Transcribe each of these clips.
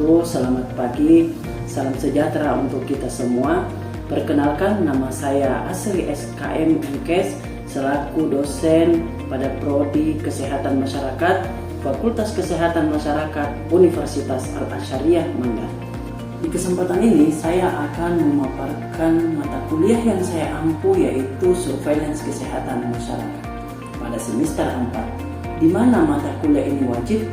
wabarakatuh. Selamat pagi, salam sejahtera untuk kita semua. Perkenalkan, nama saya Asri SKM MKes selaku dosen pada Prodi Kesehatan Masyarakat Fakultas Kesehatan Masyarakat Universitas Al-Asyariah Manggar. Di kesempatan ini saya akan memaparkan mata kuliah yang saya ampu, yaitu Surveillance Kesehatan Masyarakat pada semester 4, di mana mata kuliah ini wajib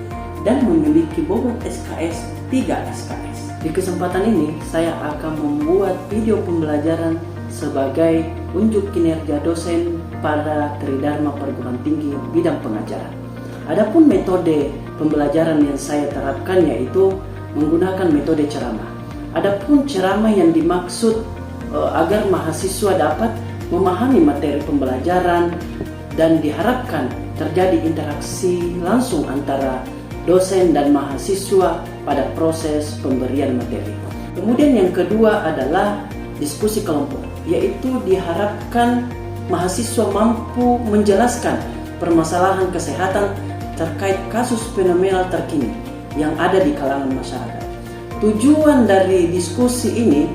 dan memiliki bobot SKS 3 SKS. Di kesempatan ini saya akan membuat video pembelajaran sebagai unjuk kinerja dosen pada Tridharma Perguruan Tinggi bidang pengajaran. Adapun metode pembelajaran yang saya terapkan yaitu menggunakan metode ceramah. Adapun ceramah yang dimaksud agar mahasiswa dapat memahami materi pembelajaran dan diharapkan terjadi interaksi langsung antara dosen dan mahasiswa pada proses pemberian materi. Kemudian yang kedua adalah diskusi kelompok, yaitu diharapkan mahasiswa mampu menjelaskan permasalahan kesehatan terkait kasus fenomenal terkini yang ada di kalangan masyarakat. Tujuan dari diskusi ini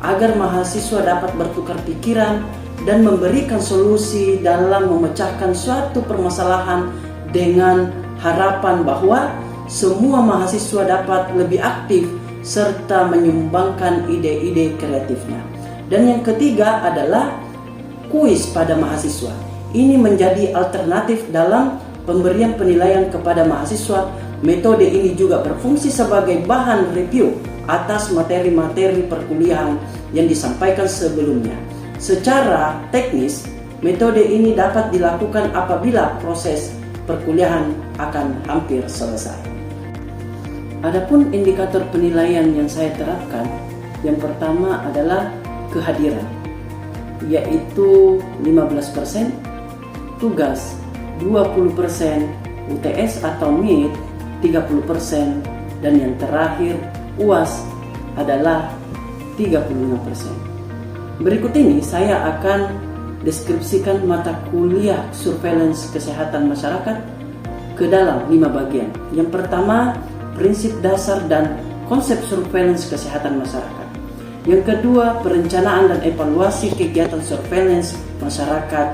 agar mahasiswa dapat bertukar pikiran dan memberikan solusi dalam memecahkan suatu permasalahan dengan harapan bahwa semua mahasiswa dapat lebih aktif serta menyumbangkan ide-ide kreatifnya. Dan yang ketiga adalah kuis pada mahasiswa. Ini menjadi alternatif dalam pemberian penilaian kepada mahasiswa. Metode ini juga berfungsi sebagai bahan review atas materi-materi perkuliahan yang disampaikan sebelumnya. Secara teknis, metode ini dapat dilakukan apabila proses perkuliahan akan hampir selesai. Adapun indikator penilaian yang saya terapkan, yang pertama adalah kehadiran, yaitu 15%, tugas 20%, UTS atau MIT 30%, dan yang terakhir UAS adalah 35%. Berikut ini saya akan deskripsikan mata kuliah Surveillance Kesehatan Masyarakat ke dalam 5 bagian. Yang pertama, prinsip dasar dan konsep surveillance kesehatan masyarakat. Yang kedua, perencanaan dan evaluasi kegiatan surveillance masyarakat.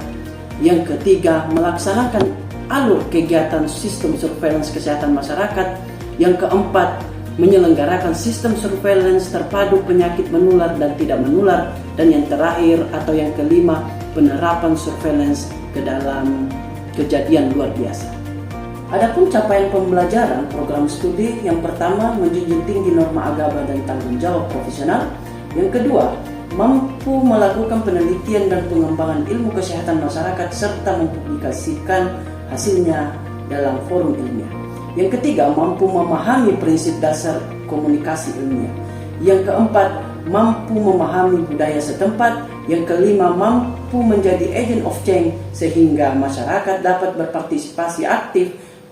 Yang ketiga, melaksanakan alur kegiatan sistem surveillance kesehatan masyarakat. Yang keempat, menyelenggarakan sistem surveillance terpadu penyakit menular dan tidak menular. Dan yang terakhir atau yang kelima, penerapan surveillance ke dalam kejadian luar biasa. Adapun capaian pembelajaran program studi, yang pertama, menjunjung tinggi norma agama dan tanggung jawab profesional. Yang kedua, mampu melakukan penelitian dan pengembangan ilmu kesehatan masyarakat serta mempublikasikan hasilnya dalam forum ilmiah. Yang ketiga, mampu memahami prinsip dasar komunikasi ilmiah. Yang keempat, mampu memahami budaya setempat. Yang kelima, mampu menjadi agent of change sehingga masyarakat dapat berpartisipasi aktif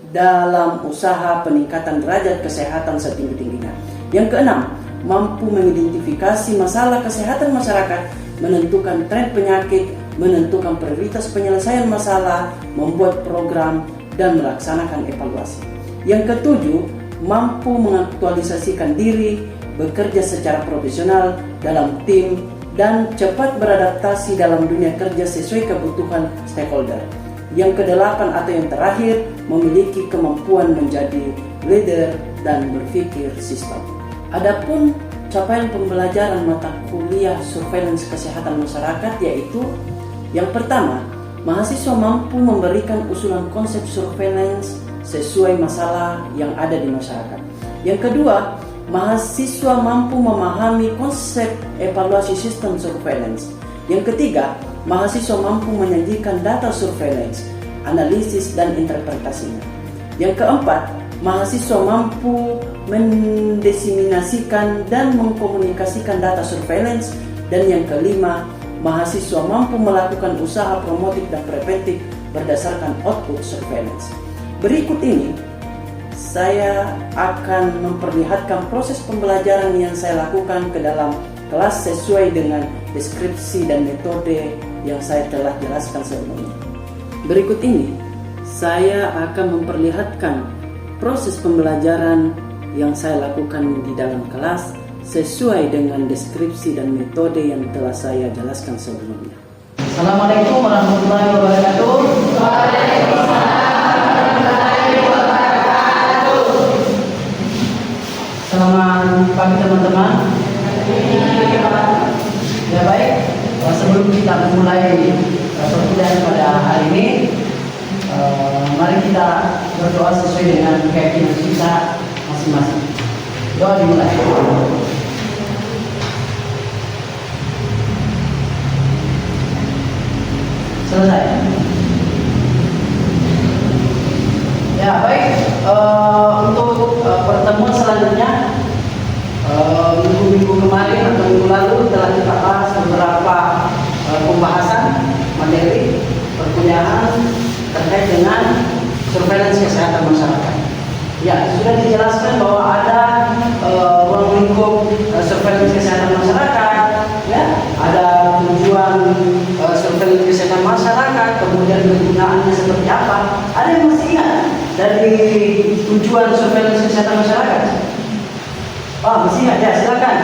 dalam usaha peningkatan derajat kesehatan setinggi-tingginya. Yang keenam, mampu mengidentifikasi masalah kesehatan masyarakat, menentukan tren penyakit, menentukan prioritas penyelesaian masalah, membuat program, dan melaksanakan evaluasi. Yang ketujuh, mampu mengaktualisasikan diri, bekerja secara profesional dalam tim, dan cepat beradaptasi dalam dunia kerja sesuai kebutuhan stakeholder. Yang kedelapan atau yang terakhir, memiliki kemampuan menjadi leader dan berpikir sistem. Adapun capaian pembelajaran mata kuliah Surveillance Kesehatan Masyarakat yaitu yang pertama, mahasiswa mampu memberikan usulan konsep surveillance sesuai masalah yang ada di masyarakat. Yang kedua, mahasiswa mampu memahami konsep evaluasi sistem surveillance. Yang ketiga, mahasiswa mampu menyajikan data surveillance, analisis dan interpretasinya. Yang keempat, mahasiswa mampu mendesiminasikan dan mengkomunikasikan data surveillance. Dan yang kelima, mahasiswa mampu melakukan usaha promotif dan preventif berdasarkan output surveillance. Berikut ini saya akan memperlihatkan proses pembelajaran yang saya lakukan ke dalam kelas sesuai dengan deskripsi dan metode yang saya telah jelaskan sebelumnya. Berikut ini saya akan memperlihatkan proses pembelajaran yang saya lakukan di dalam kelas sesuai dengan deskripsi dan metode yang telah saya jelaskan sebelumnya. Assalamualaikum warahmatullahi wabarakatuh. Selamat pagi teman-teman. Ya baik, sebelum kita memulai perkuliahan pada hari ini, mari kita berdoa sesuai dengan keyakinan kita masing-masing. Doa dimulai. Selesai. Ya baik, untuk pertemuan selanjutnya, minggu kemarin atau minggu lalu telah kita bahas beberapa pembahasan materi perkuliahan terkait dengan surveillance kesehatan masyarakat. Ya, sudah dijelaskan bahwa ada ruang lingkup surveillance kesehatan masyarakat, ya, ada tujuan surveillance kesehatan masyarakat, kemudian kegunaannya seperti apa. Ada yang masih ingat dari tujuan surveillance kesehatan masyarakat? Masih ingat ya, silakan.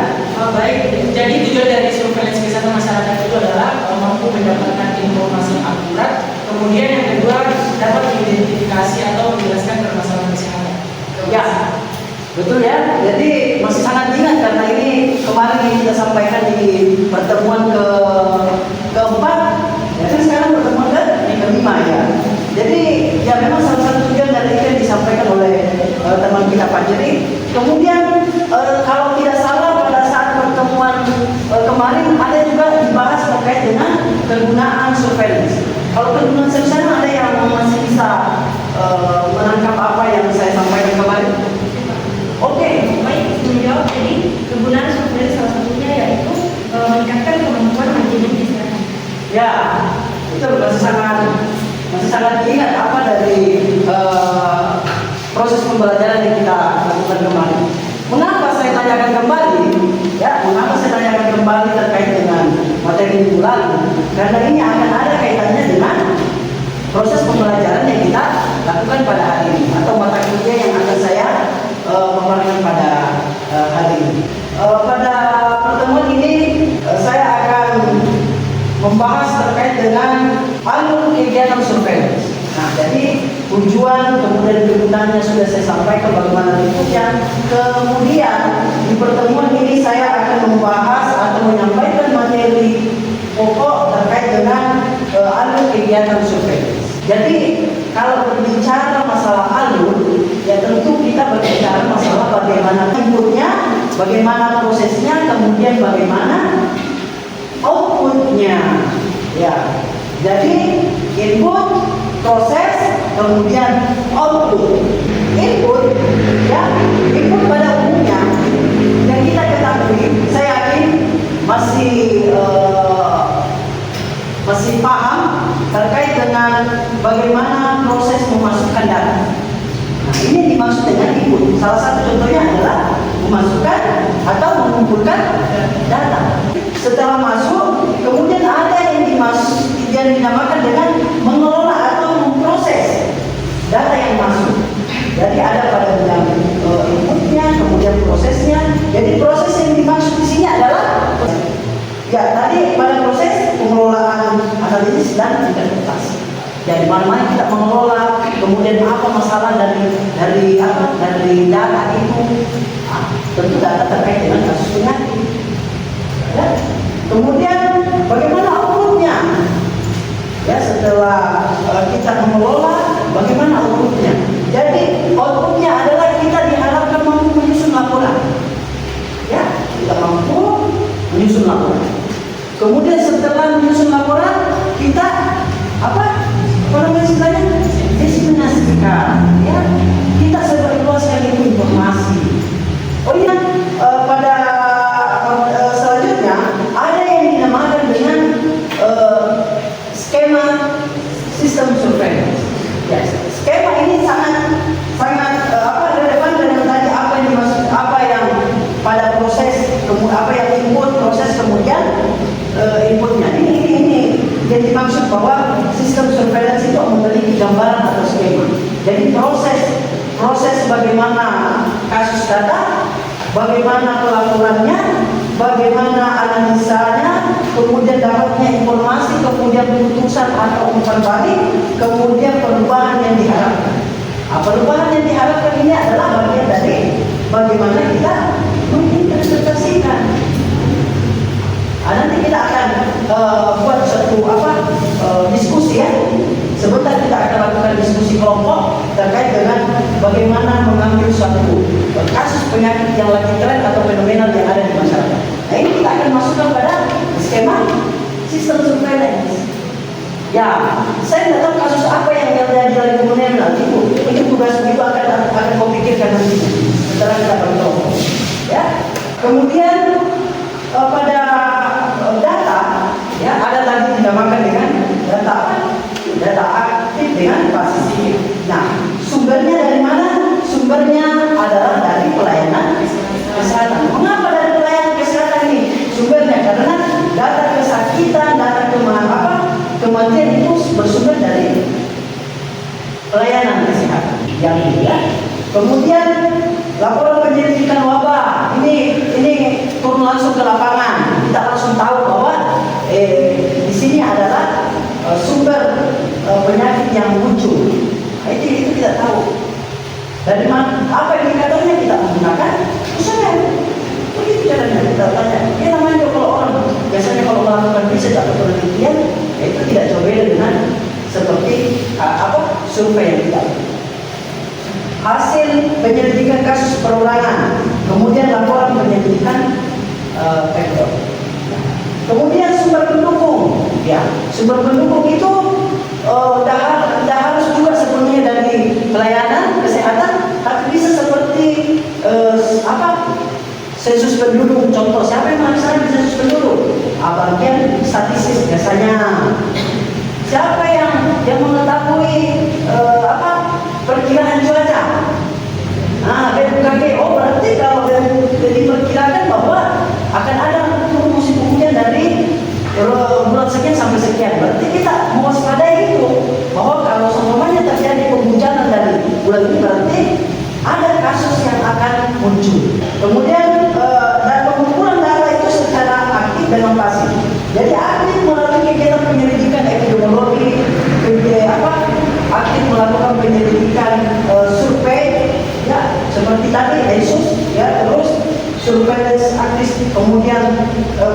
Baik, jadi tujuan dari surveillance kesehatan masyarakat itu adalah mampu mendapatkan informasi yang akurat, kemudian yang kedua dapat mengidentifikasi atau menjelaskan permasalahan kesehatan. Ya, betul ya. Jadi masih sangat ingat karena ini kemarin kita sampaikan di pertemuan keempat, ya kan sekarang pertemuan kelima ya. Jadi ya memang salah satu tujuan dari itu yang disampaikan oleh teman kita Pak Jeri. Kemudian kalau tidak salah pada saat pertemuan kemarin ada juga dibahas terkait dengan kegunaan surveillance. Kalau kegunaan surveillance ada yang masih bisa menangkap apa yang saya sampaikan kemarin? Oke, baik, menjawab. Jadi kegunaan surveillance salah satunya yaitu meningkatkan kemampuan manajemen kesehatan. ya itu masih sangat ingat apa dari proses pembelajaran yang kita lakukan kemarin. Mengapa saya tanyakan kembali? Ya, mengapa saya tanyakan kembali terkait dengan materi minggu lalu? Karena ini akan ada kaitannya dengan proses pembelajaran yang kita lakukan pada hari ini atau mata kuliah yang akan saya paparkan pada hari ini. Pada pertemuan ini saya akan membahas terkait dengan alur kegiatan surveillance. Nah, jadi tujuan kemudian kegunaannya sudah saya sampaikan bagaimana bentuknya. Kemudian di pertemuan ini saya akan membahas atau menyampaikan materi pokok terkait dengan alur kegiatan surveillance. Jadi kalau berbicara masalah alur, ya tentu kita berbicara masalah bagaimana inputnya, bagaimana prosesnya, kemudian bagaimana outputnya. Ya, jadi input, proses, kemudian output. Input, ya, input pada umumnya yang kita ketahui, saya yakin masih paham terkait dengan bagaimana proses memasukkan data. Nah, ini dimaksud dengan input. Salah satu contohnya adalah memasukkan atau mengumpulkan data. Setelah masuk, kemudian ada yang dinamakan dengan mengelola atau memproses data yang masuk. Jadi ada pada bidang inputnya, kemudian prosesnya. Jadi proses yang dimaksud di sini adalah tadi pada proses pengelolaan analisis dan interpretasi. Jadi mana kita mengelola, kemudian apa masalah dari data itu. Tentu data terkait dengan kasus penyakit. Ya. Kemudian bagaimana outputnya? Ya, setelah kita mengelola, bagaimana outputnya? Jadi outputnya adalah kita diharapkan mampu menyusun laporan. Ya, kita mampu menyusun laporan. Kemudian setelah menyusun laporan, kita apa namanya istilahnya? Diseminasikan. Ya, kita sebarluaskan itu informasi. Oh iya, pada selanjutnya ada yang dinamakan dengan skema sistem surveillance. Ya, skema ini sangat relevan dengan tadi apa yang dimaksud, apa yang pada proses, apa yang input, proses, kemudian inputnya. Ini yang dimaksud bahwa sistem surveillance itu memiliki gambaran atau skema. Jadi proses bagaimana kasus kasus data, bagaimana pelaporannya, bagaimana analisanya, kemudian dapatnya informasi, kemudian putusan atau umpan balik, kemudian perubahan yang diharapkan. Nah, perubahan yang diharapkan ini adalah bagian dari bagaimana kita menginterpretasikan. Nanti kita akan buat satu diskusi ya. Sebentar kita akan lakukan diskusi kelompok terkait dengan bagaimana mengambil suatu kasus penyakit yang lagi tren atau fenomenal yang ada di masyarakat. Nah, ini kita akan masukkan pada skema sistem surveillance. Ya, saya tidak tahu kasus apa yang terjadi dari fenomenal itu tugas itu akan kau pikirkan nanti setelah kita berkelompok. Ya, kemudian pada data ya ada lagi dinamakan dengan data aktif dengan pasif. Nah, sumbernya dari mana? Sumbernya adalah dari pelayanan kesehatan. Mengapa dari pelayanan kesehatan ini? Sumbernya karena data kesakitan, data kematian itu bersumber dari pelayanan kesehatan. Yang kedua, kemudian laporan penyelidikan wabah ini turun langsung ke lapangan. Kita langsung tahu bahwa di sini adalah sumber penyakit yang muncul. Nah, itu tidak tahu. Dari mana? Apa indikatornya? Kita menggunakan usaha. Begitu caranya kita tanya. Ya namanya kalau orang biasanya kalau melakukan riset atau penelitian, itu tidak jauh beda dengan seperti survei yang kita lakukan. Hasil penyelidikan kasus perorangan, kemudian laporan penyelidikan teknik. Kemudian sumber pendukung, ya sumber pendukung itu dah harus juga sepenuhnya dari pelayanan kesehatan, tapi bisa seperti sensus penduduk. Contoh, siapa yang melaksanakan sensus penduduk? Bagian statistik biasanya. Siapa yang mengetahui perkiraan cuaca? BMKG. Oh, berarti kalau diperkirakan bahwa akan ada turun musim hujan dari bulan sekian sampai sekian. Berarti kita mewaspadai itu bahwa kalau semuanya terjadi penghujanan dari bulan ini, berarti ada kasus yang akan muncul. Kemudian dan pengumpulan data itu secara aktif dengan pasif. Jadi aktif melalui kegiatan penyelidikan epidemiologi, aktif melakukan penyelidikan survei, ya seperti tadi ESUS, ya terus surveillance aktif, kemudian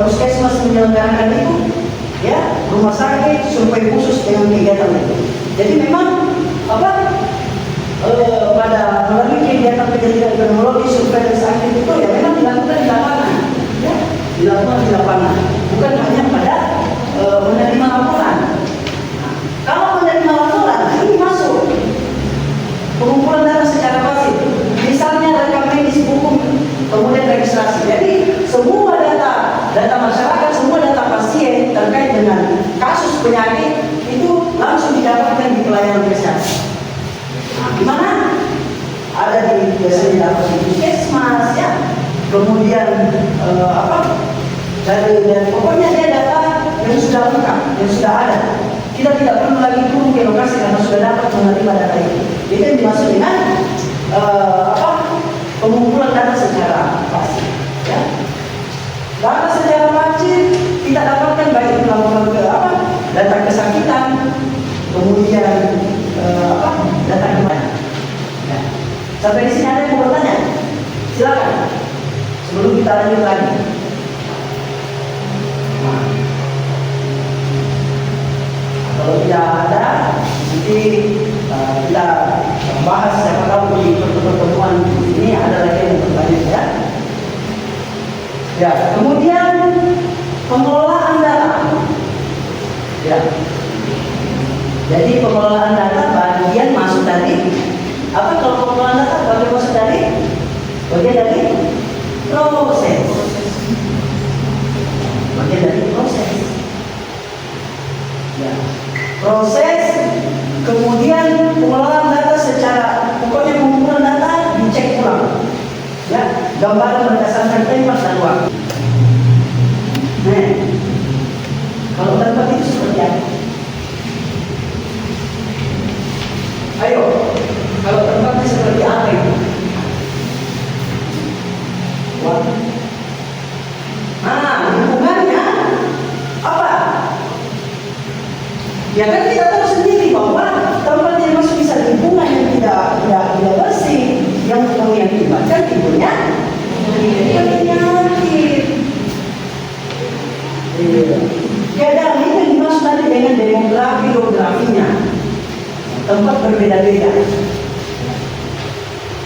puskesmas menyelenggarakan itu, ya rumah sakit survei khusus dengan kegiatan itu. Jadi memang pada melalui kegiatan penyelidikan epidemiologi surveillance aktif itu ya memang dilakukan di lapangan, ya dilakukan di lapangan, bukan hanya pada menerima laporan. Nah, kalau menerima laporan, ini masuk pengumpulan data secara pasif. Misalnya rekam medis, hukum, kemudian registrasi. Jadi semua data masyarakat, semua data pasien terkait dengan kasus penyakit itu langsung didapatkan di pelayanan kesehatan. Nah, di mana? Ada biasanya dapat di puskesmas, ya. Kemudian dari pokoknya dia data yang sudah lengkap, yang sudah ada. Kita tidak perlu lagi turun ke lokasi karena sudah dapat menerima data itu. Itu yang dimaksud dengan pengumpulan data secara pasif. Ya. Data secara pasif kita dapatkan baik itu laporan ke data kesakitan, kemudian data kematian. Ya. Sampai di sini ada yang mau bertanya? Silakan. Sebelum kita lanjut lagi. Nah, kalau tidak ada, nanti kita bahas. Siapa tahu di pertemuan ini ada lagi yang bertanya, ya. Ya, kemudian pengelolaan data. Ya. Jadi pengelolaan data bagian masuk dari kalau pengelolaan data bagian masuk dari proses. Bagian dari proses. Ya. Proses, kemudian pengelolaan data secara pokoknya pengumpulan data dicek ulang. Ya, gambaran berdasarkan tempat dan waktu. Nah, kalau tempat itu seperti apa? Ayo, kalau tempatnya seperti apa itu? Ya kan kita tahu sendiri bahwa tempat yang masuk bisa lingkungan yang tidak bersih, yang mengakibatkan timbulnya penyakit. Keadaan itu dimaksud tadi dengan demografi geografinya. Tempat berbeda-beda.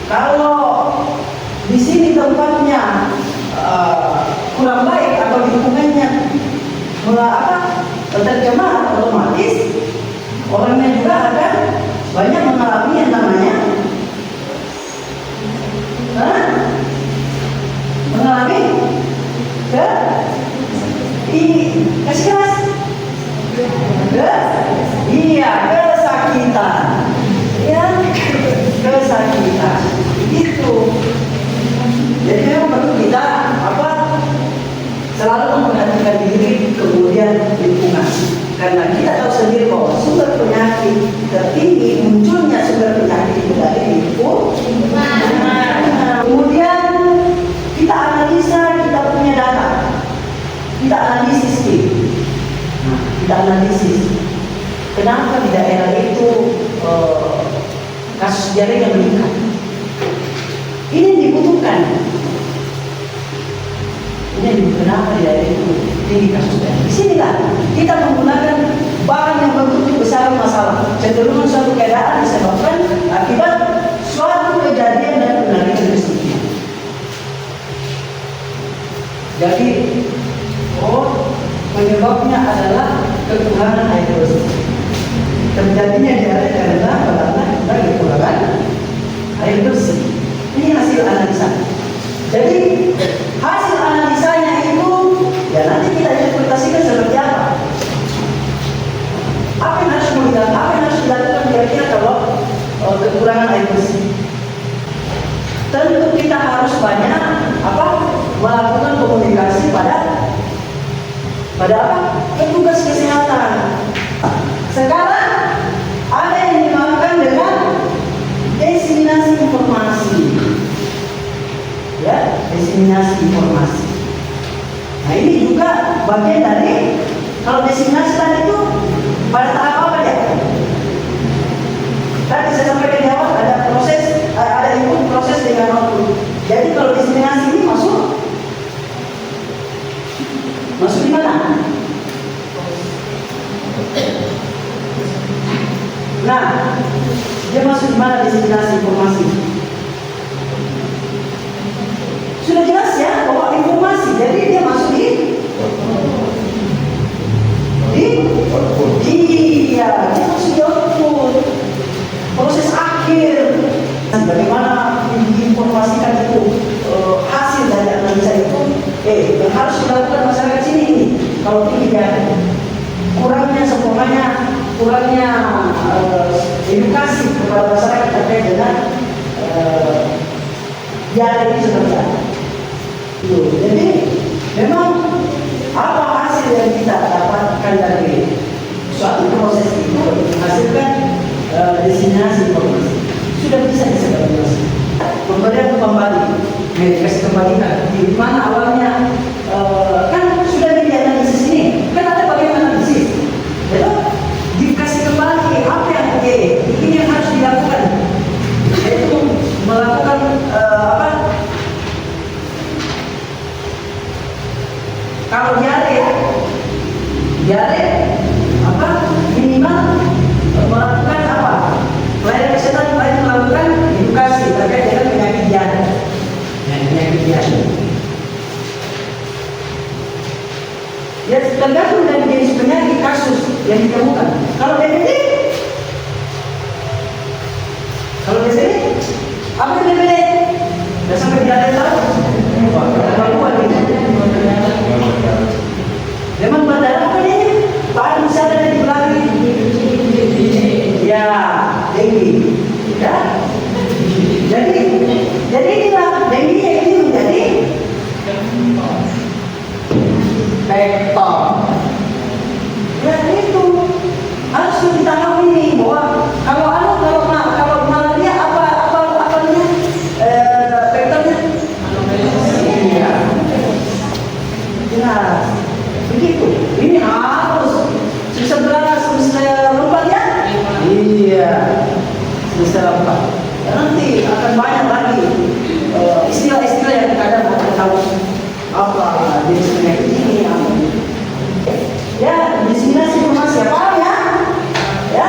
Kalau di sini tempatnya kurang baik atau lingkungannya tercemar, otomatis orangnya juga akan banyak mengalami yang namanya mengalami kasih keras kesakitan, ya, kesakitan itu. Jadi memang perlu kita selalu memperhatikan diri, kemudian lingkungan, karena kita tahu sendiri bahwa sumber penyakit tertinggi munculnya sumber penyakit itu dari lingkungan. Kemudian kita analisa, kita punya data, kita analisis kita analisis kenapa di daerah itu kasus diare yang meningkat. Ini dibutuhkan. Kenapa di daerah itu tinggi kasus diare? Di sinilah kita menggunakan bahan yang berbentuk besar masalah. Cenderungan suatu keadaan disebabkan akibat suatu kejadian dan penanganan tersebut. Jadi, penyebabnya adalah kekurangan air bersih. Terjadinya diare karena kita kekurangan air bersih. Ini hasil analisa. Jadi hasil analisanya itu ya nanti kita interpretasikan seperti apa. Apa yang harus dilakukan? Apa yang harus dilakukan kira-kira kalau kekurangan air bersih? Tentu kita harus banyak melakukan komunikasi pada petugas kesehatan. Sekarang ada yang dilakukan dengan diseminasi informasi, ya, diseminasi informasi. Nah ini juga bagian dari, kalau diseminasi tadi itu pada tahap apa ya? Tadi saya sampaikan di awal ada proses, ada input, proses dengan output. Jadi kalau diseminasi ini masuk di mana? Nah, dia masuk di mana diseminasi informasi? Sudah jelas ya bahwa informasi, jadi dia masuk di dia masuk di output, proses akhir. Bagaimana diinformasikan itu hasil dari analisa itu yang harus dilakukan masyarakat sini ini. Kalau tinggi diare, kurangnya edukasi kepada masyarakat terkait dengan diare ini seperti apa. Jadi memang apa hasil yang kita dapatkan dari suatu proses itu menghasilkan diseminasi informasi. Sudah bisa disebut pemberian kembali, kasih kembalikan di mana awalnya kan sudah dianalisis ini, kan ada bagaimana analisis, jadi dikasih kembali apa yang ini yang harus dilakukan, yaitu melakukan kalau diare minimal melakukan pelayanan kesehatan baik melakukan edukasi terkait dengan penyakit diare. Ya tergantung dari jenis penyakit kasus yang ditemukan. Kalau DBD, apa itu DBD? Sudah sampai diare tahu? Memang berdarah apa dia? Paling besar ada di belakang. Ya, dengue. Ya. Jadi inilah dengue ini menjadi vektor. Ya itu harus kita tahu ini bahwa kalau malaria apa vektornya? Iya. Jelas. Begitu. Ini harus 11 Iya, semester 4. Ya, nanti akan banyak lagi istilah-istilah yang kadang kita tahu apa jenis penyakit ini, apa ini. Ya, diseminasi informasi apa ya? Ya.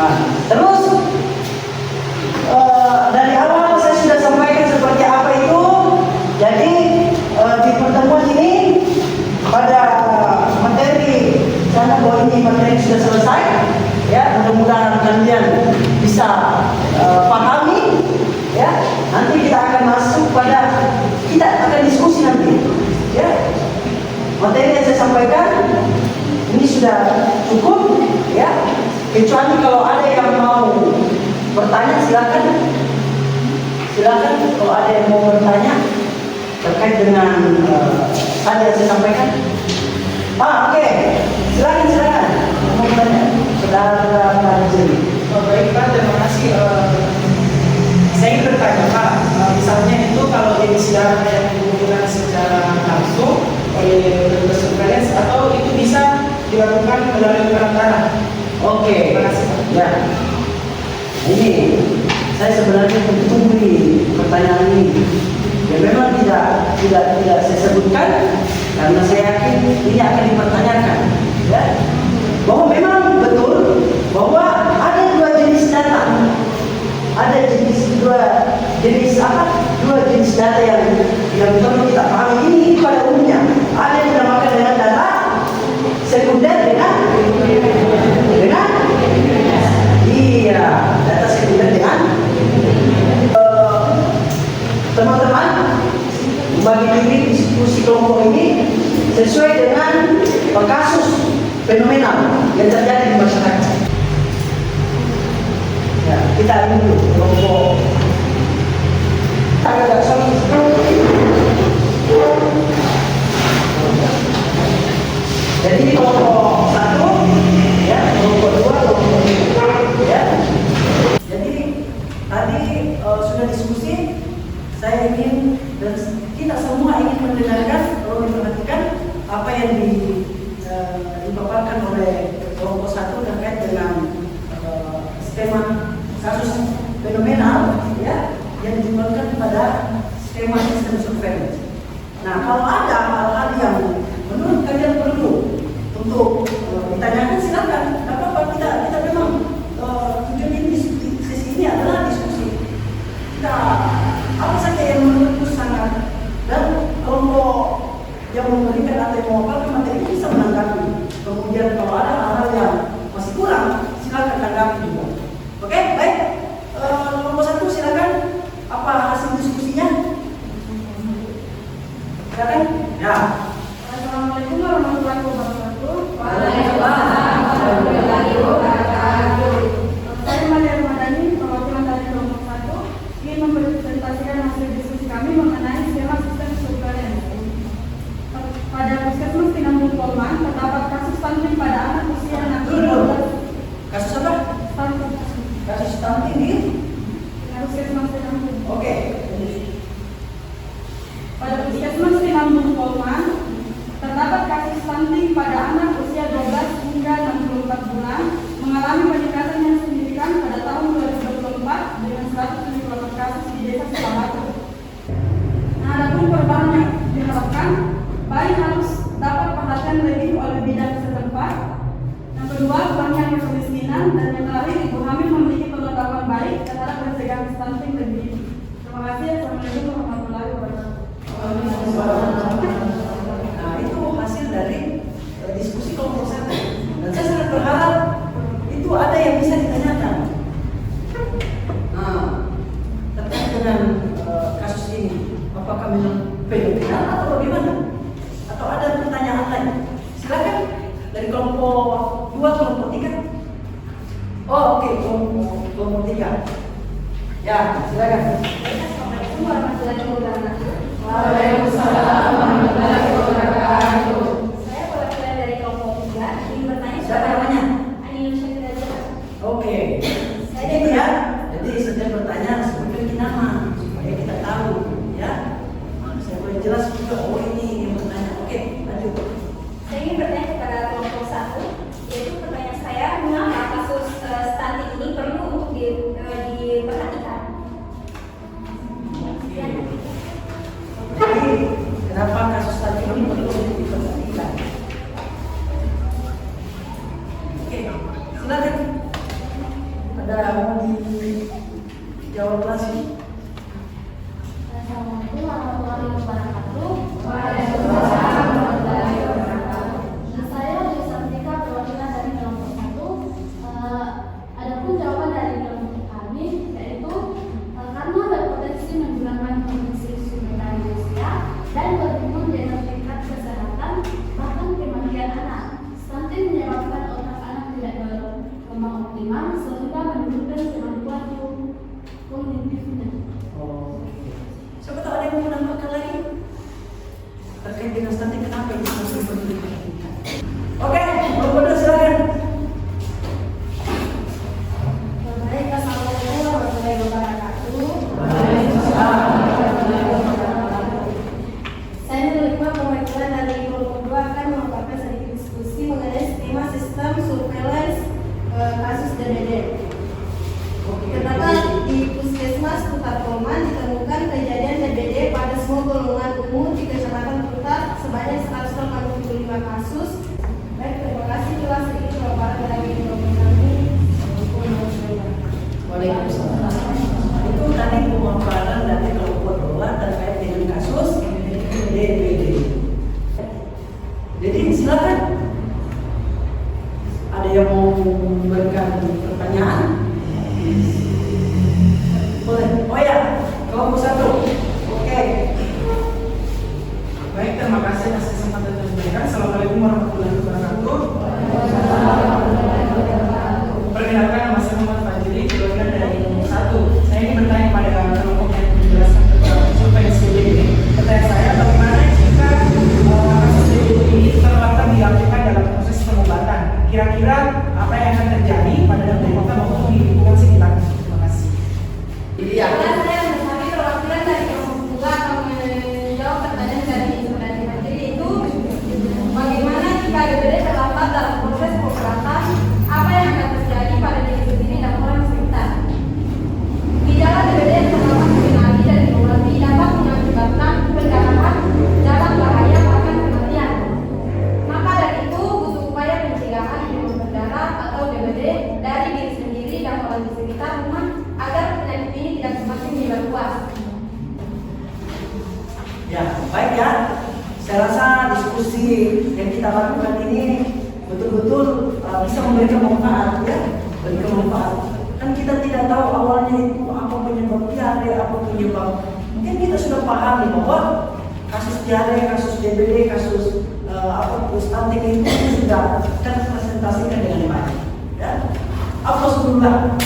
Nah, terus dari awal saya sudah sampaikan seperti apa itu. Jadi di pertemuan ini pada materi saya bahwa ini materi sudah selesai. Ya, mudah-mudahan kalian bisa pahami. Ya, nanti kita akan masuk pada kita akan diskusi nanti. Ya, materi yang saya sampaikan ini sudah cukup. Ya, kecuali kalau ada yang mau bertanya silakan. Silakan kalau ada yang mau bertanya terkait dengan tadi yang saya sampaikan. Oke. Silakan. Mau bertanya? Saudara Panjeli. Baik Pak, terima kasih. Saya ingin bertanya Pak, misalnya itu kalau jenis darah yang dihubungkan secara langsung oleh petugas surveillance atau itu bisa dilakukan melalui perantara? Oke. Terima kasih Pak. Ya. Ini saya sebenarnya menunggu pertanyaan ini. Ya memang tidak saya sebutkan karena saya yakin ini akan dipertanyakan. Ya. Bahwa memang betul bahwa ada dua jenis data. Ada dua jenis data yang perlu kita pahami ini pada umumnya. Ada yang dinamakan dengan data sekunder dengan iya, data sekunder dengan teman-teman bagi diri diskusi kelompok ini sesuai dengan kasus fenomenal yang terjadi di masyarakat. Ya, kita ini dulu kelompok agak sulit. Jadi ini kelompok 1, ya, kelompok 2, kelompok 3, ya. Jadi tadi sudah diskusi. Saya ingin dan kita semua ingin mendengarkan, memperhatikan apa yang dipaparkan oleh kelompok 1 terkait dengan skema kasus fenomenal, ya, yang ditimbulkan pada skema sistem surveillance. Nah, kalau ada hal-hal yang menurut kalian perlu untuk ditanyakan, silakan. Tidak apa-apa, kita memang tujuan ini sesi ini adalah diskusi. Kita apa saja yang menurutku sangat, dan kelompok yang memberikan atau yang mewakilkan materi ini bisa menanggapi. Kemudian kalau ada hal-hal yang masih kurang, silakan tanggapi juga. Oke, baik. Kelompok 1 silakan. Apa hasil diskusinya? Silakan. Ya. Assalamualaikum warahmatullahi wabarakatuh. Waalaikumsalam warahmatullahi wabarakatuh. Saya Maria Ramadhani, perwakilan dari kelompok 1, ingin mempresentasikan hasil diskusi kami mengenai skema sistem surveillance. Pada Puskesmas Tinambung Polman terdapat kasus stunting pada anak usia 6 tahun. Kasus apa? Stunting. Kasus stunting di? Puskesmas Tinambung. Oke. Pada Puskesmas Tinambung Polman terdapat kasus stunting pada anak usia 12 hingga 64 bulan mengalami peningkatan yang signifikan pada tahun 2024 dengan 178 kasus di desa Selamatu. Nah, adapun perubahan yang diharapkan, baik harus dapat perhatian lebih oleh bidang setempat. Yang kedua, kurangnya kemiskinan, dan yang terakhir, ibu hamil memiliki pengetahuan baik terhadap pencegahan stunting lebih dini. Terima kasih. Assalamualaikum warahmatullahi wabarakatuh. Nah, itu hasil dari diskusi kelompok 1. Dan saya sangat berharap itu ada yang bisa ditanyakan. Nah, terkait dengan kasus ini, apakah memang fenomenal atau bagaimana? Atau ada pertanyaan lain? Silakan dari kelompok 2, kelompok 3. Oh, oke, kelompok 3. Ya, silakan. Assalamualaikum warahmatullahi wabarakatuh. Waalaikumsalam warahmatullahi wabarakatuh. Saya perwakilan dari kelompok 3 ingin bertanya Siapa namanya? Ani Nusyakira Jalan. Oke. Jadi ya, jadi setiap bertanya sebutkan nama supaya kita tahu, ya. Saya boleh jelas juga. Oh, ini yang bertanya. Oke, lanjut. Saya ingin bertanya kepada kelompok 1, yaitu Ya, baik ya. Saya rasa diskusi yang kita lakukan ini betul-betul bisa memberikan manfaat ya, memberikan manfaat. Kan kita tidak tahu awalnya itu apa penyebab diare, apa penyebab. Mungkin kita sudah pahami bahwa kasus diare, kasus DBD, kasus stunting itu sudah terpresentasikan dengan baik. Ya, alhamdulillah.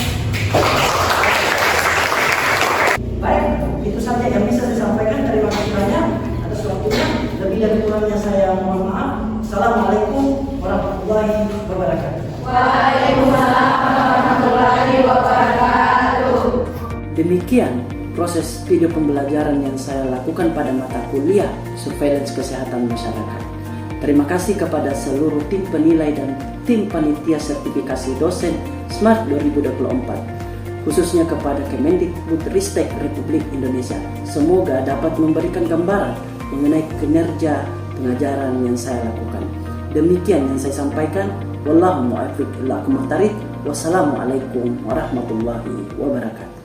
Baik, itu saja yang bisa saya sampaikan. Terima kasih banyak atas waktunya. Lebih dan kurangnya saya mohon maaf. Assalamualaikum warahmatullahi wabarakatuh. Waalaikumsalam warahmatullahi wabarakatuh. Demikian proses video pembelajaran yang saya lakukan pada mata kuliah Surveillance Kesehatan Masyarakat. Terima kasih kepada seluruh tim penilai dan tim panitia sertifikasi dosen SMART 2024, khususnya kepada Kemendikbudristek Republik Indonesia. Semoga dapat memberikan gambaran mengenai kinerja pengajaran yang saya lakukan. Demikian yang saya sampaikan. Wallahu muwaffiq ila aqwamit thoriq. Wassalamualaikum warahmatullahi wabarakatuh.